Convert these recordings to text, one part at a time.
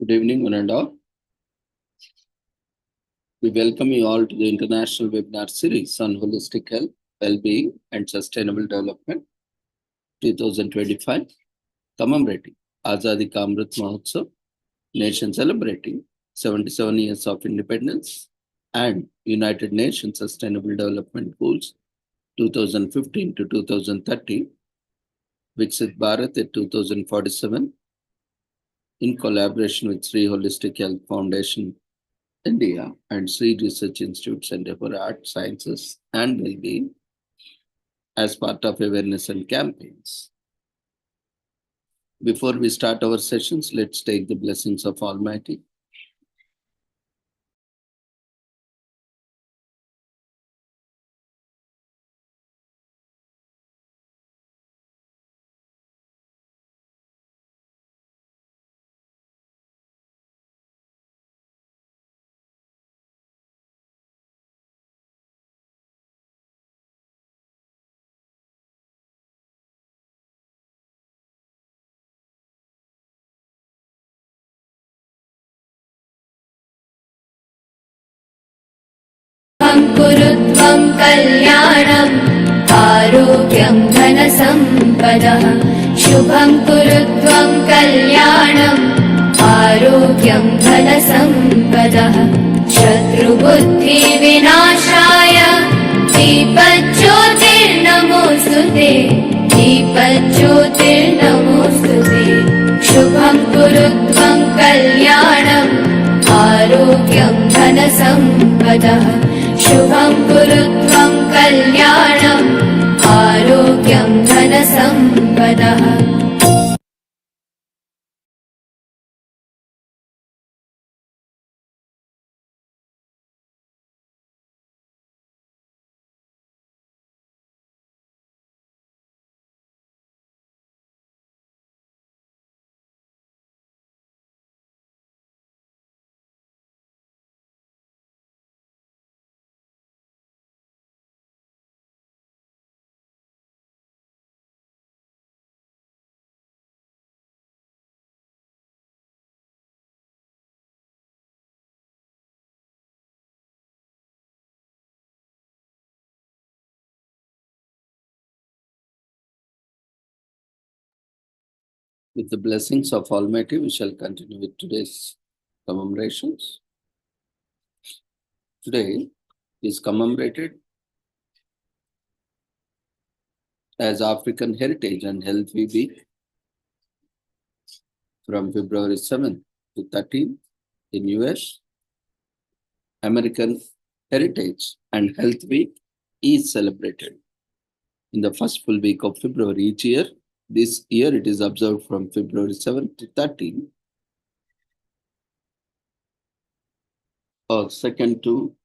Good evening, one and all. We welcome you all to the International Webinar Series on Holistic Health, Well-being and Sustainable Development 2025, commemorating Azadi Ka Amrit Mahotsav, nation celebrating 77 years of independence, and United Nations Sustainable Development Goals 2015 to 2030, Viksit Bharat at 2047, in collaboration with Sri Holistic Health Foundation India and Sri Research Institute Center for Art, Sciences and Wellbeing as part of awareness and campaigns. Before we start our sessions, let's take the blessings of Almighty. कुरुत्वं कल्याणम् आरोग्यं धनसम्पदः शुभं कुरुत्वं कल्याणम् आरोग्यं धनसम्पदः शत्रुबुद्धिविनाशाय दीपज्योतिर्नमोऽस्तुते दीपज्योतिर्नमोऽस्तुते शुभं कुरुत्वं कल्याणम् आरोग्यं धनसम्पदः शुभं कुरुत्वं कल्याणम् आरोग्यं धनसम्पदः With the blessings of Almighty, we shall continue with today's commemorations. Today is commemorated as African Heritage and Health Week from February 7th to 13th in US. American Heritage and Health Week is celebrated in the first full week of February each year. This year it is observed from February 7th to 13th, or 2nd to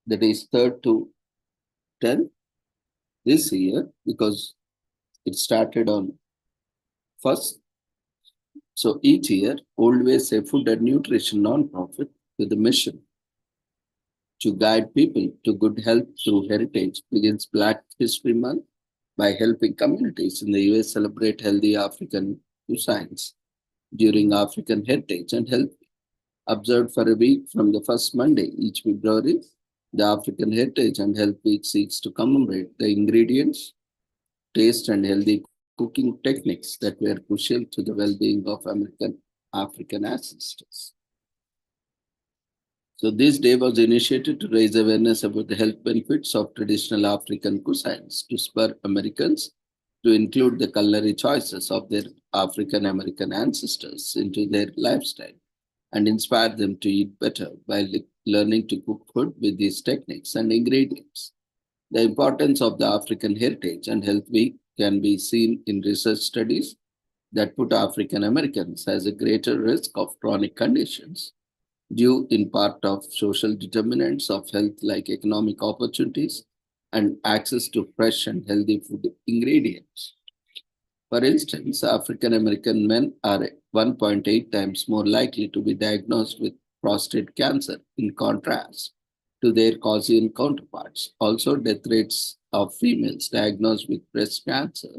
that is 3rd to 10th this year, because it started on 1st. So each year, Old Ways, a food and nutrition non-profit with a mission to guide people to good health through heritage begins Black History Month by helping communities in the US celebrate healthy African cuisines during African Heritage and Health Week. Observed for a week from the first Monday each February, the African Heritage and Health Week seeks to commemorate the ingredients, taste, and healthy cooking techniques that were crucial to the well-being of African ancestors. So this day was initiated to raise awareness about the health benefits of traditional African cuisines to spur Americans to include the culinary choices of their African American ancestors into their lifestyle and inspire them to eat better by learning to cook food with these techniques and ingredients. The importance of the African Heritage and Health Week can be seen in research studies that put African Americans as a greater risk of chronic conditions due in part of social determinants of health like economic opportunities and access to fresh and healthy food ingredients. For instance, African American men are 1.8 times more likely to be diagnosed with prostate cancer, in contrast to their Caucasian counterparts. Also, death rates of females diagnosed with breast cancer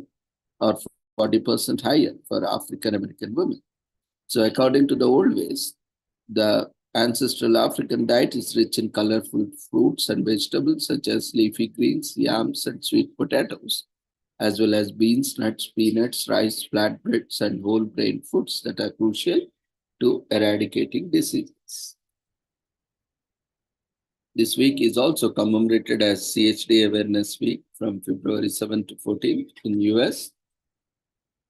are 40% higher for African American women. So, according to the old ways, the ancestral African diet is rich in colorful fruits and vegetables such as leafy greens, yams, and sweet potatoes, as well as beans, nuts, peanuts, rice, flatbreads, and whole grain foods that are crucial to eradicating diseases. This week is also commemorated as CHD Awareness Week from February 7 to 14 in US.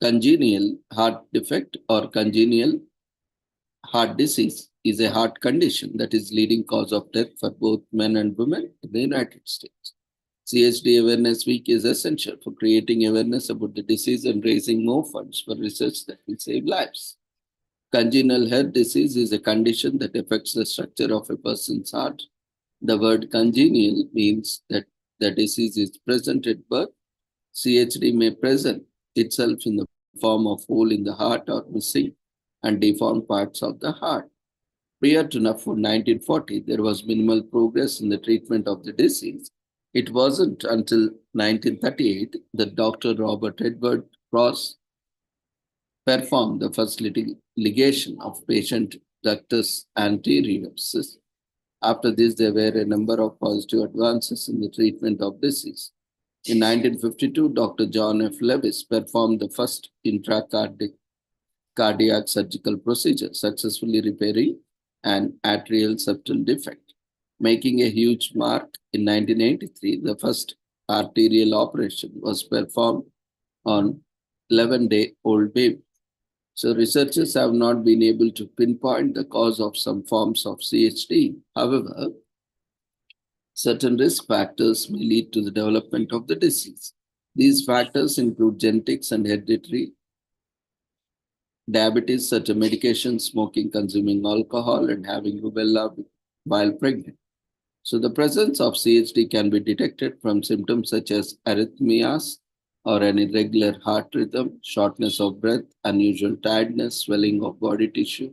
Congenital heart defect or congenital heart disease is a heart condition that is leading cause of death for both men and women in the United States. CHD Awareness Week is essential for creating awareness about the disease and raising more funds for research that will save lives. Congenital heart disease is a condition that affects the structure of a person's heart. The word congenial means that the disease is present at birth. CHD may present itself in the form of hole in the heart or missing and deformed parts of the heart. Prior to 1940, there was minimal progress in the treatment of the disease. It wasn't until 1938 that Dr. Robert Edward Cross performed the first ligation of patient ductus anterioris. After this, there were a number of positive advances in the treatment of disease. In 1952, Dr. John F. Lewis performed the first intracardiac surgical procedure, successfully repairing an atrial septal defect, making a huge mark. In 1983, the first arterial operation was performed on 11-day-old baby. So researchers have not been able to pinpoint the cause of some forms of CHD. However, certain risk factors may lead to the development of the disease. These factors include genetics and hereditary, diabetes, certain medications, smoking, consuming alcohol, and having rubella while pregnant. So the presence of CHD can be detected from symptoms such as arrhythmias or an irregular heart rhythm, shortness of breath, unusual tiredness, swelling of body tissue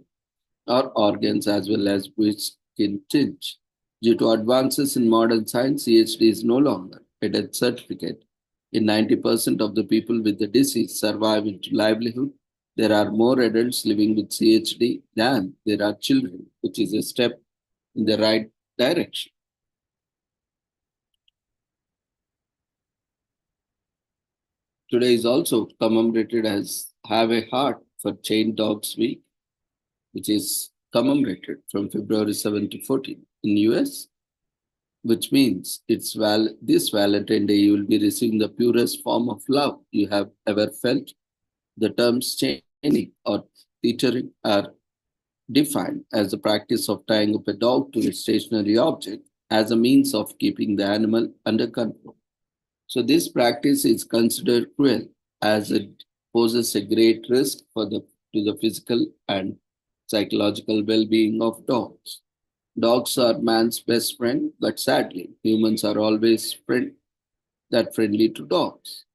or organs, as well as with skin tinge. Due to advances in modern science, CHD is no longer a death certificate. In 90% of the people with the disease survive into livelihood. There are more adults living with CHD than there are children, which is a step in the right direction. Today is also commemorated as Have a Heart for Chained Dogs Week, which is commemorated from February 7 to 14 in US, which means this Valentine Day you will be receiving the purest form of love you have ever felt. The terms chaining or teetering are defined as the practice of tying up a dog to a stationary object as a means of keeping the animal under control. So this practice is considered cruel as it poses a great risk to the physical and psychological well-being of dogs. Dogs are man's best friend, but sadly, humans are always friendly to dogs.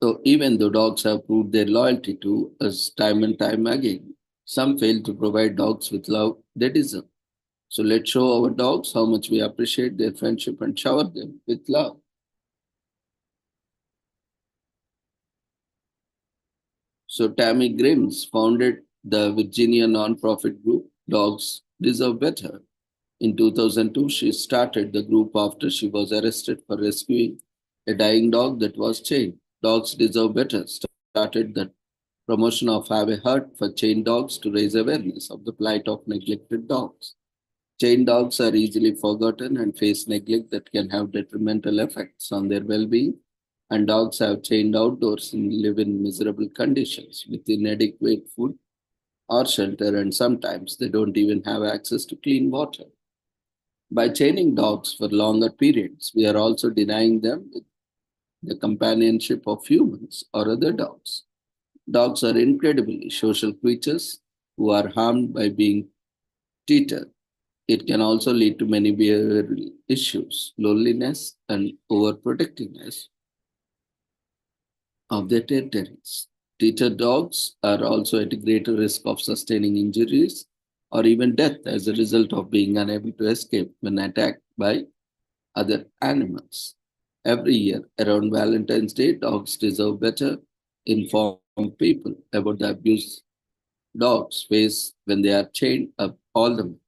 So even though dogs have proved their loyalty to us time and time again, some fail to provide dogs with love they deserve. So let's show our dogs how much we appreciate their friendship and shower them with love. So Tammy Grimes founded the Virginia nonprofit group Dogs Deserve Better. In 2002, she started the group after she was arrested for rescuing a dying dog that was chained. Dogs Deserve Better started the promotion of Have a Heart for chained dogs to raise awareness of the plight of neglected dogs. Chained dogs are easily forgotten and face neglect that can have detrimental effects on their well-being, and dogs have chained outdoors and live in miserable conditions with inadequate food or shelter, and sometimes they don't even have access to clean water. By chaining dogs for longer periods, we are also denying them the companionship of humans or other dogs. Dogs are incredibly social creatures who are harmed by being tethered. It can also lead to many behavioral issues, loneliness, and overprotectiveness of their territories. Teeter dogs are also at a greater risk of sustaining injuries or even death as a result of being unable to escape when attacked by other animals. Every year around Valentine's Day, dogs deserve better informed people about the abuse dogs face when they are chained up all the time.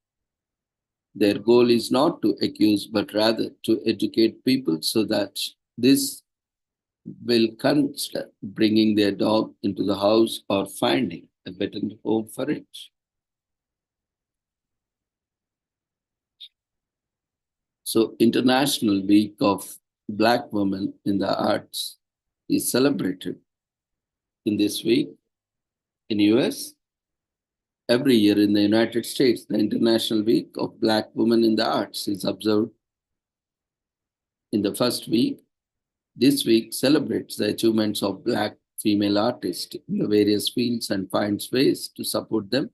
Their goal is not to accuse but rather to educate people so that this will consider bringing their dog into the house or finding a better home for it. So, International Week of Black Women in the Arts is celebrated in this week in US. Every year in the United States, the International Week of Black Women in the Arts is observed in the first week. This week celebrates the achievements of Black female artists in the various fields and finds ways to support them.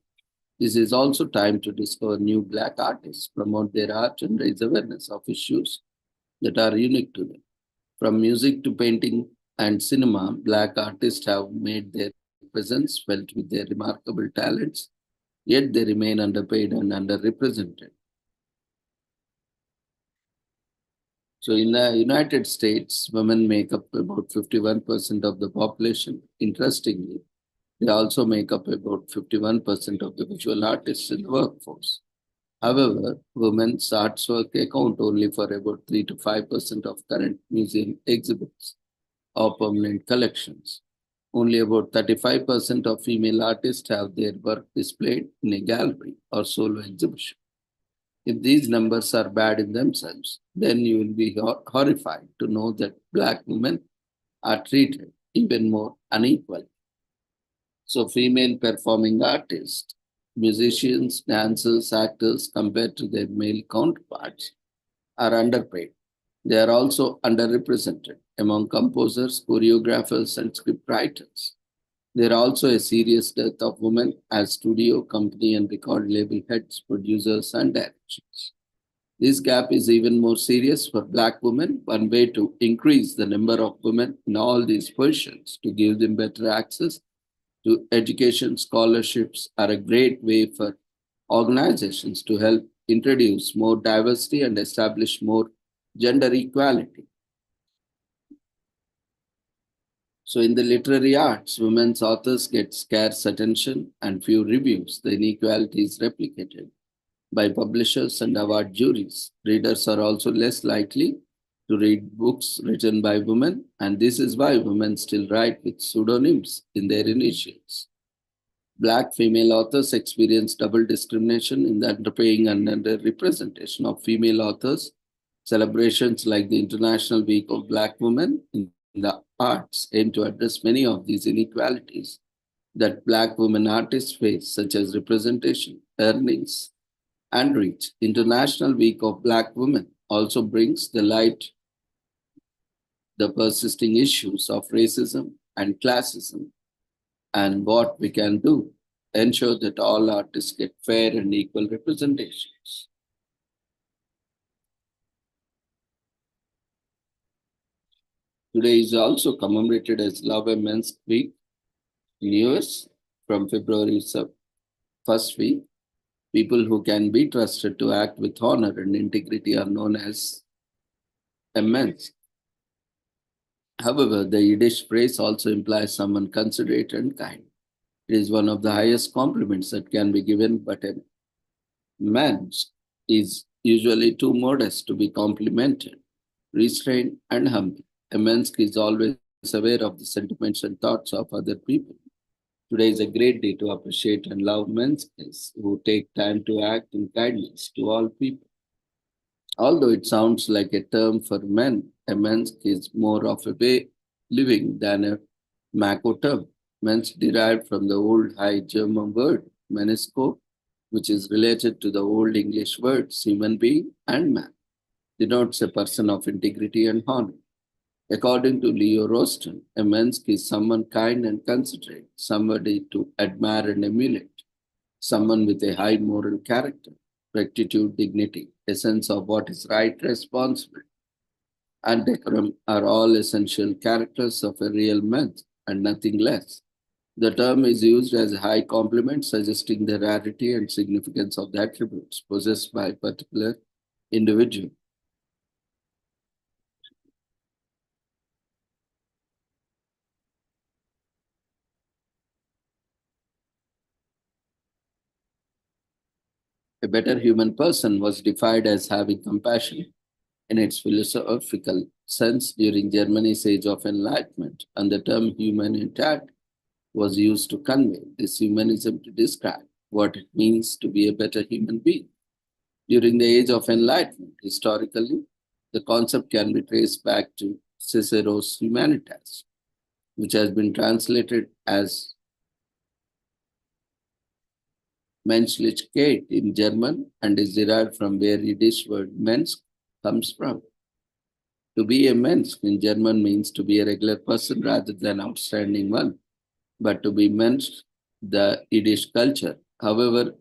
This is also time to discover new Black artists, promote their art, and raise awareness of issues that are unique to them. From music to painting and cinema, Black artists have made their presence felt with their remarkable talents, yet they remain underpaid and underrepresented. So, in the United States, women make up about 51% of the population. Interestingly, they also make up about 51% of the visual artists in the workforce. However, women's artwork account only for about 3 to 5% of current museum exhibits or permanent collections. Only about 35% of female artists have their work displayed in a gallery or solo exhibition. If these numbers are bad in themselves, then you will be horrified to know that Black women are treated even more unequally. So, female performing artists, musicians, dancers, actors, compared to their male counterparts, are underpaid. They are also underrepresented among composers, choreographers, and scriptwriters. There are also a serious dearth of women as studio, company, and record label heads, producers, and directors. This gap is even more serious for Black women. One way to increase the number of women in all these positions to give them better access to education scholarships are a great way for organizations to help introduce more diversity and establish more gender equality. So, in the literary arts, women's authors get scarce attention and few reviews. The inequality is replicated by publishers and award juries. Readers are also less likely to read books written by women, and this is why women still write with pseudonyms in their initials. Black female authors experience double discrimination in the underpaying and underrepresentation of female authors. Celebrations like the International Week of Black Women in the arts aim to address many of these inequalities that Black women artists face, such as representation, earnings, and reach. International Week of Black Women also brings the light the persisting issues of racism and classism and what we can do ensure that all artists get fair and equal representations. Today is also commemorated as Love and Men's Week in US from February first week. People who can be trusted to act with honor and integrity are known as men's. However, the Yiddish phrase also implies someone considerate and kind. It is one of the highest compliments that can be given, but a man is usually too modest to be complimented, restrained, and humble. A man is always aware of the sentiments and thoughts of other people. Today is a great day to appreciate and love men who take time to act in kindness to all people. Although it sounds like a term for men, a men's is more of a way living than a Mako term. Men's derived from the old High German word menisco, which is related to the Old English words human being and man, denotes a person of integrity and honor. According to Leo Rosten, a men's is someone kind and considerate, somebody to admire and emulate, someone with a high moral character, rectitude, dignity, a sense of what is right, responsible, and decorum are all essential characters of a real man and nothing less. The term is used as a high compliment, suggesting the rarity and significance of the attributes possessed by a particular individual. A better human person was defined as having compassion in its philosophical sense during Germany's Age of Enlightenment, and the term human intellect was used to convey this humanism to describe what it means to be a better human being. During the Age of Enlightenment, historically, the concept can be traced back to Cicero's Humanitas, which has been translated as Menschlichkeit in German and is derived from where Yiddish word Mensch comes from. To be a Mensch in German means to be a regular person rather than outstanding one, but to be Mensch, the Yiddish culture, however,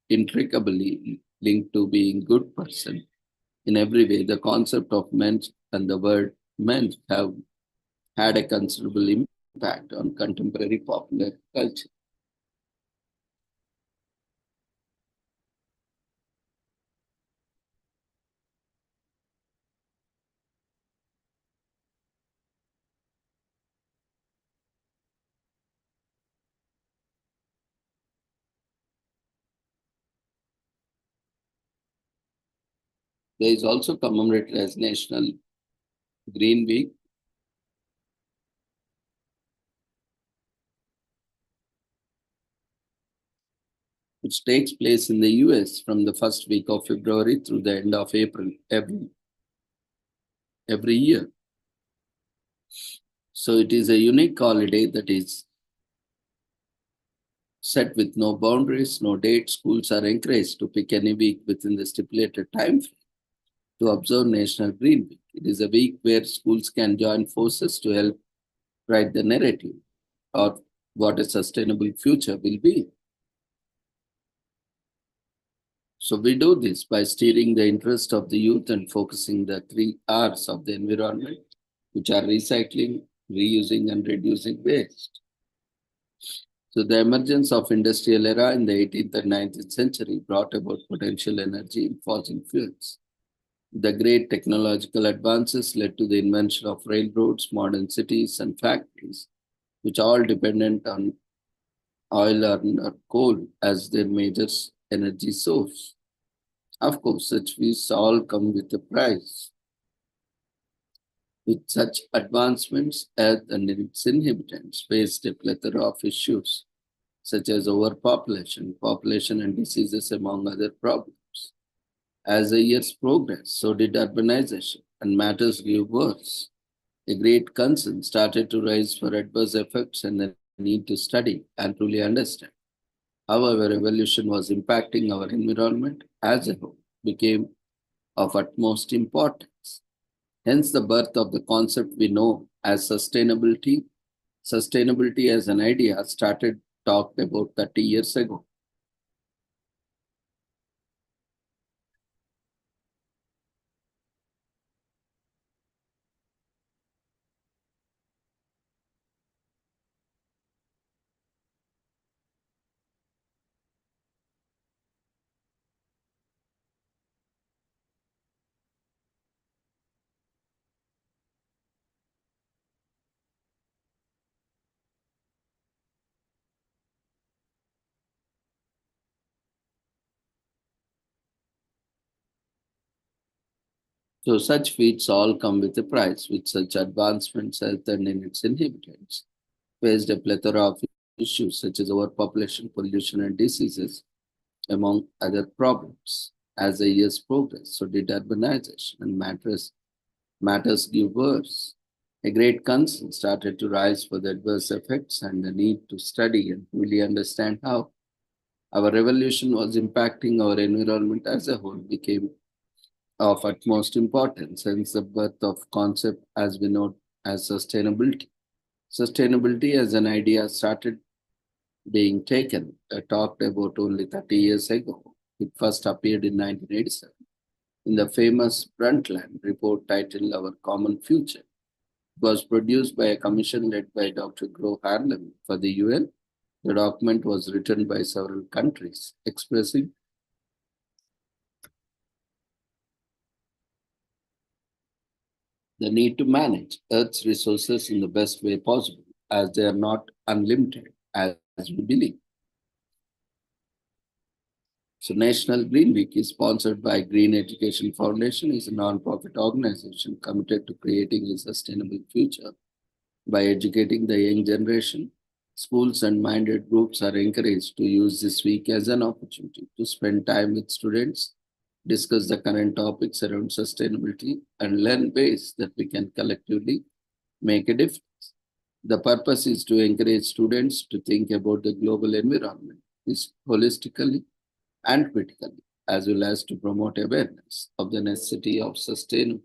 intricably linked to being good person. In every way, the concept of Mensch and the word Mensch have had a considerable impact on contemporary popular culture. There is also commemorated as National Green Week, which takes place in the US from the first week of February through the end of April every year. So it is a unique holiday that is set with no boundaries, no date. Schools are encouraged to pick any week within the stipulated time frame to observe National Green Week. It is a week where schools can join forces to help write the narrative of what a sustainable future will be. So we do this by steering the interest of the youth and focusing the 3 R's of the environment, which are recycling, reusing, and reducing waste. So the emergence of industrial era in the 18th and 19th century brought about potential energy in fossil fuels. The great technological advances led to the invention of railroads, modern cities, and factories, which are all dependent on oil or coal as their major energy source. Of course, such fees all come with a price. With such advancements, Earth and its inhabitants faced a plethora of issues, such as overpopulation, population, and diseases, among other problems. As the years progressed, so did urbanization, and matters grew worse. A great concern started to rise for adverse effects and the need to study and truly understand how our evolution was impacting our environment as a whole became of utmost importance. Hence, the birth of the concept we know as sustainability. Sustainability as an idea started talked about 30 years ago. So such feats all come with a price, with such advancements Earth and in its inhabitants faced a plethora of issues such as overpopulation, pollution, and diseases, among other problems. As the years progressed, so did urbanization, and matters grew worse. A great concern started to rise for the adverse effects and the need to study and fully understand how our revolution was impacting our environment as a whole became of utmost importance, hence the birth of concept as we know as sustainability. Sustainability as an idea started being taken, talked about only 30 years ago. It first appeared in 1987 in the famous Brundtland report titled Our Common Future. was produced by a commission led by Dr. Gro Harlem for the UN. The document was written by several countries, expressing the need to manage Earth's resources in the best way possible, as they are not unlimited, as we believe. So, National Green Week is sponsored by Green Education Foundation, is a non-profit organization committed to creating a sustainable future by educating the young generation. Schools and minded groups are encouraged to use this week as an opportunity to spend time with students, discuss the current topics around sustainability, and learn ways that we can collectively make a difference. The purpose is to encourage students to think about the global environment holistically and critically, as well as to promote awareness of the necessity of sustainable.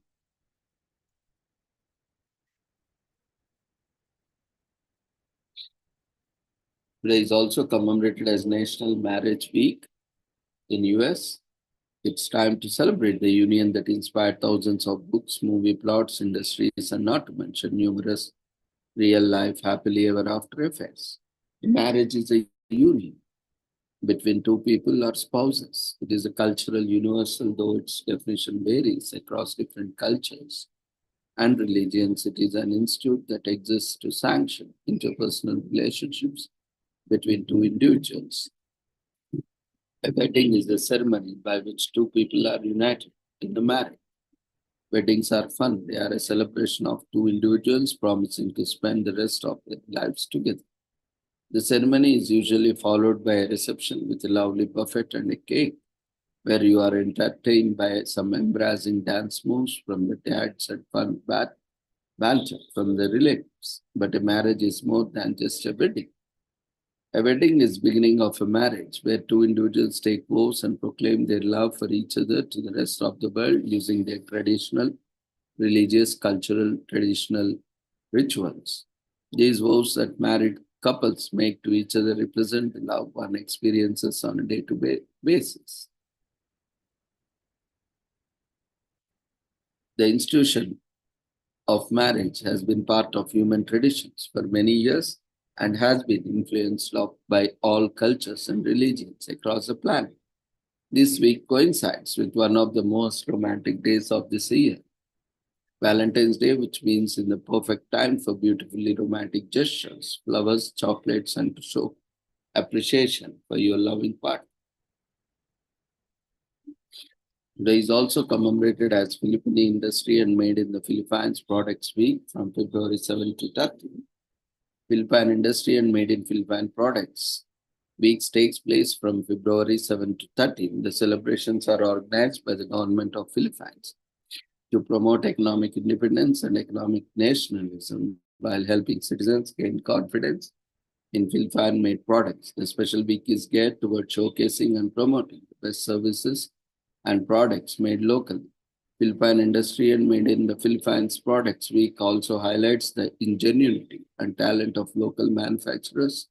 Today is also commemorated as National Marriage Week in US. It's time to celebrate the union that inspired thousands of books, movie plots, industries, and not to mention numerous real-life happily ever after affairs. Marriage is a union between two people or spouses. It is a cultural universal, though its definition varies across different cultures and religions. It is an institute that exists to sanction interpersonal relationships between two individuals. A wedding is a ceremony by which two people are united in a marriage. Weddings are fun. They are a celebration of two individuals promising to spend the rest of their lives together. The ceremony is usually followed by a reception with a lovely buffet and a cake, where you are entertained by some embarrassing dance moves from the dads and fun banter from the relatives. But a marriage is more than just a wedding. A wedding is beginning of a marriage where two individuals take vows and proclaim their love for each other to the rest of the world using their traditional, religious, cultural, traditional rituals. These vows that married couples make to each other represent the love one experiences on a day-to-day basis. The institution of marriage has been part of human traditions for many years and has been influenced by all cultures and religions across the planet. This week coincides with one of the most romantic days of this year, Valentine's Day, which means in the perfect time for beautifully romantic gestures, flowers, chocolates, and to show appreciation for your loving partner. Today is also commemorated as Philippine Industry and Made in the Philippines Products Week from February 7 to 13. Philippine Industry and Made in Philippine Products Weeks takes place from February 7 to 13. The celebrations are organized by the government of Philippines to promote economic independence and economic nationalism while helping citizens gain confidence in Philippine-made products. The special week is geared toward showcasing and promoting the best services and products made locally. Philippine Industry and Made in the Philippines Products Week also highlights the ingenuity and talent of local manufacturers,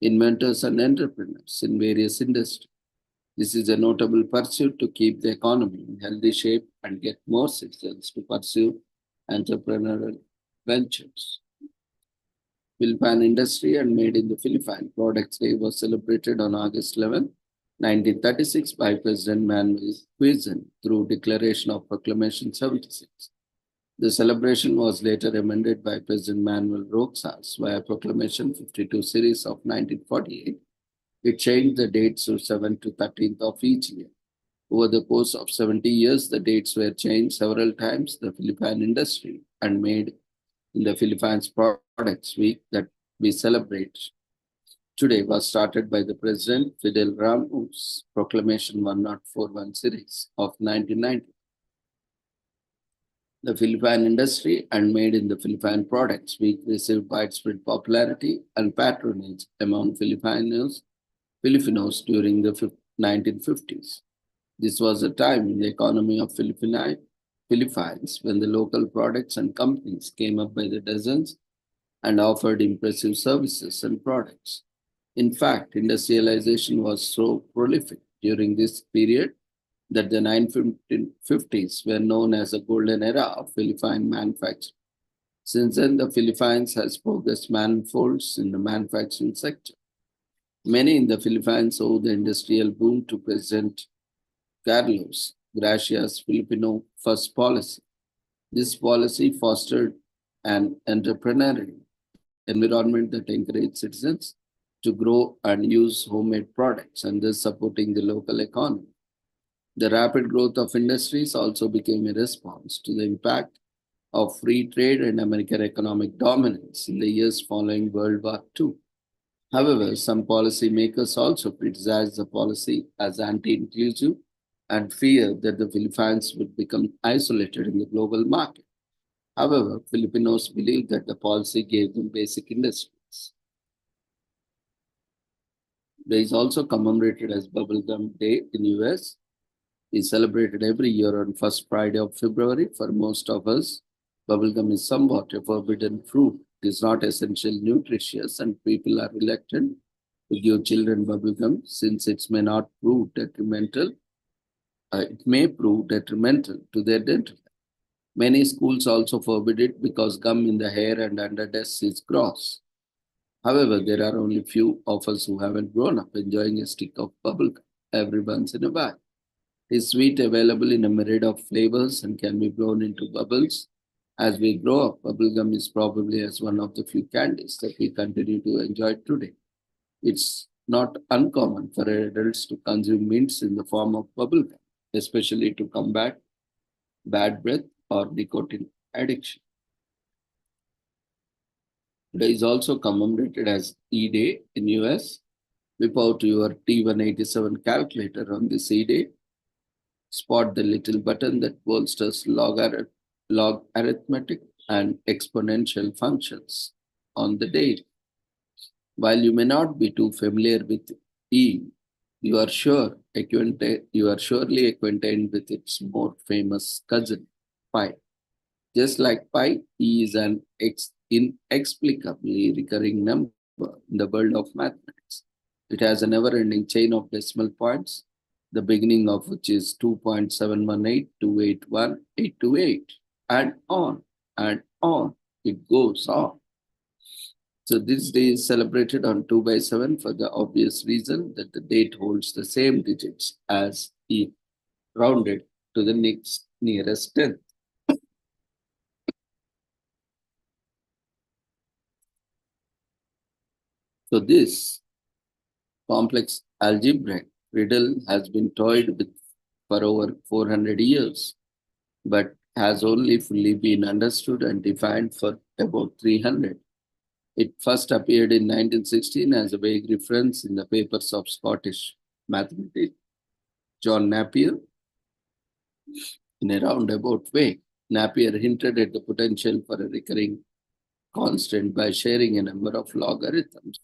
inventors, and entrepreneurs in various industries. This is a notable pursuit to keep the economy in healthy shape and get more citizens to pursue entrepreneurial ventures. Philippine Industry and Made in the Philippines Products Day was celebrated on August 11, 1936 by President Manuel Quezon through Declaration of Proclamation 76. The celebration was later amended by President Manuel Roxas via Proclamation 52 series of 1948. It changed the dates to 7th to 13th of each year. Over the course of 70 years, the dates were changed several times. The Philippine Industry and Made in the Philippines Products Week that we celebrate today was started by the President Fidel Ramos Proclamation 1041 series of 1990. The Philippine Industry and Made in the Philippine Products Week received widespread popularity and patronage among Filipinos during the 1950s. This was a time in the economy of Philippines when the local products and companies came up by the dozens and offered impressive services and products. In fact, industrialization was so prolific during this period that the 1950s were known as a golden era of Philippine manufacturing. Since then, the Philippines has progressed manifolds in the manufacturing sector. Many in the Philippines owe the industrial boom to President Carlos Gracia's Filipino First policy. This policy fostered an entrepreneurial environment that encouraged citizens to grow and use homemade products and thus supporting the local economy. The rapid growth of industries also became a response to the impact of free trade and American economic dominance in the years following World War II. However, some policymakers also criticized the policy as anti inclusive and feared that the Philippines would become isolated in the global market. However, Filipinos believe that the policy gave them basic industries. There is also commemorated as Bubblegum Day in US. Is celebrated every year on first Friday of February. For most of us, bubblegum is somewhat a forbidden fruit. It is not essentially nutritious, and people are reluctant to give children bubblegum since it may not prove detrimental. It may prove detrimental to their dental health. Many schools also forbid it because gum in the hair and under desks is gross. However, there are only few of us who haven't grown up enjoying a stick of bubblegum every once in a while. Is sweet, available in a myriad of flavors, and can be blown into bubbles. As we grow up, bubblegum is probably as one of the few candies that we continue to enjoy today. It's not uncommon for adults to consume mints in the form of bubblegum, especially to combat bad breath or nicotine addiction. Today is also commemorated as E-Day in US. Whip out your T187 calculator on this E-Day. Spot the little button that bolsters log arithmetic and exponential functions on the date. While you may not be too familiar with E, you are surely acquainted with its more famous cousin, pi. Just like pi, E is an inexplicably recurring number in the world of mathematics. It has a never-ending chain of decimal points, the beginning of which is 2.718281828, and on it goes on. So this day is celebrated on 2/7 for the obvious reason that the date holds the same digits as E, rounded to the nearest tenth. So this complex algebraic riddle has been toyed with for over 400 years, but has only fully been understood and defined for about 300. It first appeared in 1916 as a vague reference in the papers of Scottish mathematician John Napier. In a roundabout way, Napier hinted at the potential for a recurring constant by sharing a number of logarithms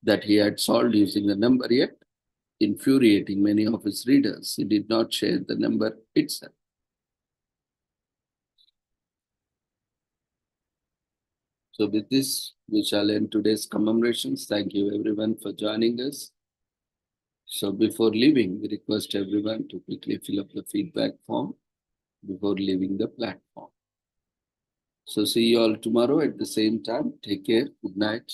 that he had solved using the number, yet infuriating many of his readers, he did not share the number itself. So with this, we shall end today's commemorations. Thank you everyone for joining us. So before leaving, we request everyone to quickly fill up the feedback form before leaving the platform. So see you all tomorrow at the same time. Take care. Good night.